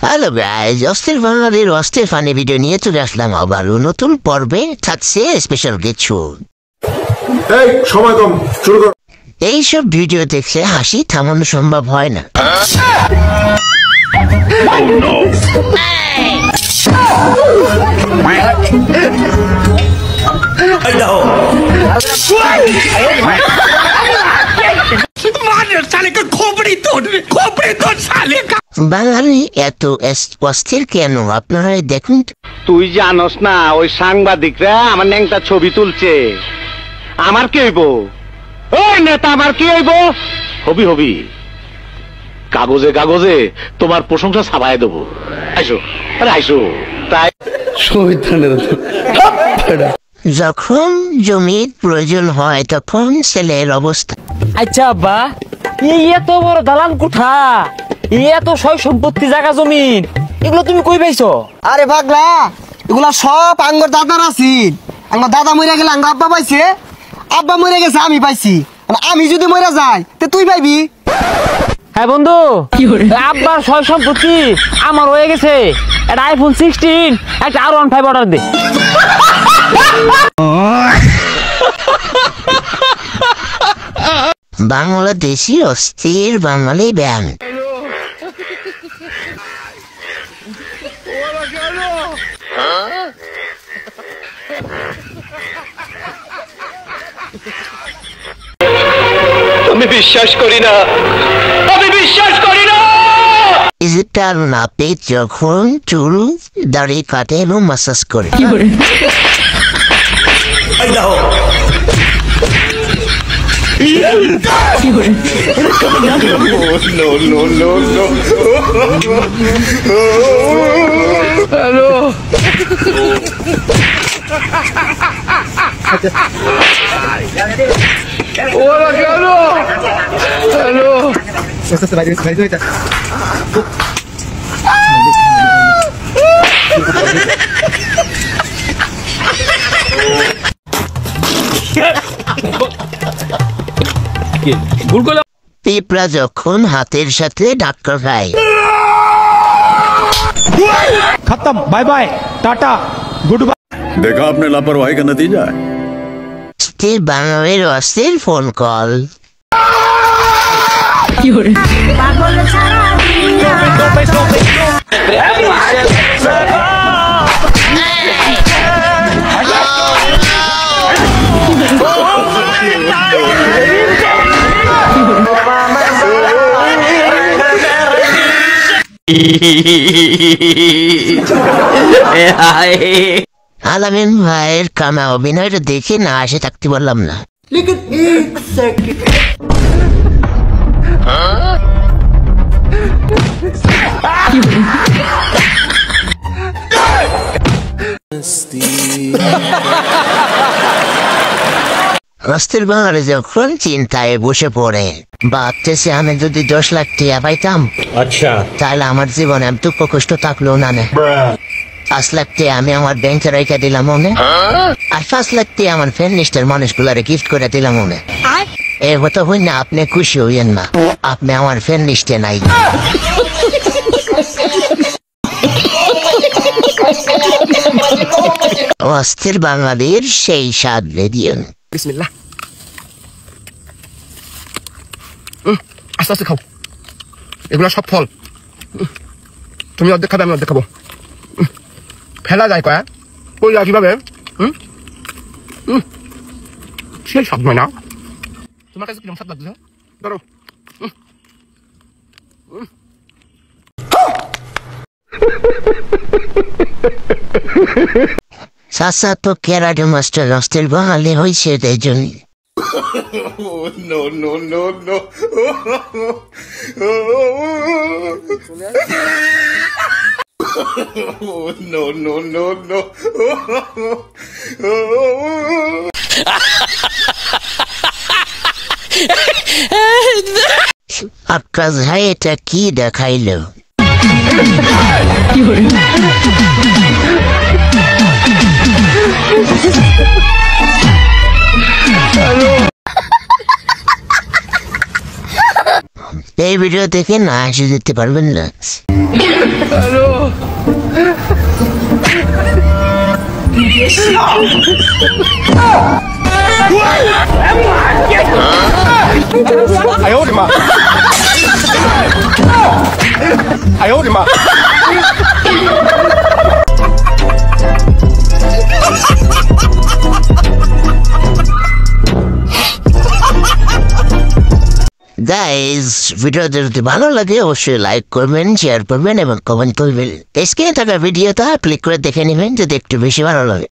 Hello guys, অস্থির বাঙালির অস্থির ফানি ভিডিও নিয়ে চলে আসলাম আবারও নতুন পর্বে। থাকছে স্পেশাল কিছু। এইসব ভিডিও দেখে হাসি থামানো সম্ভব হয় না। বাঙালি এত অস্থির কেন আপনারা দেখুন। তুই জানোস না ওই সাংবাদিকরা আমার ন্যাংটা ছবি তুলছে। আমার কি হইব? ওই নেতা আমার কি হইব? হবি হবি, কাগজে কাগজে তোমার প্রশংসা ছাপায় দেবো। আইসো আরে আইসো। তাই যখন জমির প্রয়োজন হয় তখন ছেলের অবস্থা। আচ্ছা আব্বা, এই এত বড় দালান কোঠা, এই এত সয় সম্পত্তি, জায়গা জমিন, এগুলো তুমি কই পাইছো? আরে পাগলা, এগুলা সব আঙ্গর দাদার আছিল। আঙ্গর দাদা মরে গেলে আঙ্গর আব্বা পাইছে, আব্বা মরে গেছে আমি পাইছি। আমি যদি মরে যাই তে তুই পাইবি। হ্যাঁ বন্ধু, আব্বার সয় সম্পত্তি আমার হয়ে গেছে। একটা আইফোন 16, একটা R15 অর্ডার দে। বাংলাদেশি অস্থির বাঙালি ব্যাংক। আমি বিশ্বাস করি না, আমি বিশ্বাস করি না। ডিজিটাল নাপে যখন চুল দাড়ি কাটে এবং মাসাজ করে। পিঁপড়া যখন হাতের সাথে ডাক্তার খায়। खत्म, bye bye, tata, good bye. देखा आपने लापरवाही का नतीजा है। স্থির বাঙালির অস্থির ফোন কল। আলামিন ভাইয়ের কামা অভিনয়টা দেখে না আসে থাকতে পারলাম না। অস্থির বাঙালি যখন চিন্তায় বসে পড়ে, ভাবতেছে আমি যদি 10 লাখ টাকা পাইতাম, আচ্ছা তাহলে আমার জীবনে এত কষ্ট থাকলো না। 5 লাখ টাকা আমি আমার ব্যাংকে রেখে দিলাম মনে, আর 5 লাখ টাকা আমার ফ্রেন্ড লিস্টের মানুষগুলারে গিফট করে দিলাম মনে। এ হতো হই না, আপনি খুশি হইয়েন না, আপনি আমার ফ্রেন্ড লিস্টে নাই। অস্থির বাঙালির সেই স্বাদ রেডিও। বিসমিল্লাহ। আস্তে আস্তে খাও, এগুলো সব ফল। তুমি অর্ধেক খাবে, আমি অর্ধেক খাবো। ফেলা যায় কয়া কই যা কিভাবে? সেই স্বাদ নয় না? তোমার কাছে কিরকম স্বাদ লাগছে? ধরো। চাচা তো ক্যারাটে মাস্টার, অস্থির বাঙালি হয়েছে এই জন্য। No, no, no, no. No, no, no, no. আকাশ ভাই এটা কি দেখাইলো? এই এই ভিডিও দেখে না এসে যেতে পারবেন না। গাইজ ভিডিওটা যদি ভালো লাগে অবশ্যই লাইক করবেন, শেয়ার করবেন এবং কমেন্ট করবেন। স্ক্রিনে থাকা ভিডিওটা ক্লিক করে দেখে নেবেন যদি একটু বেশি ভালো লাগে।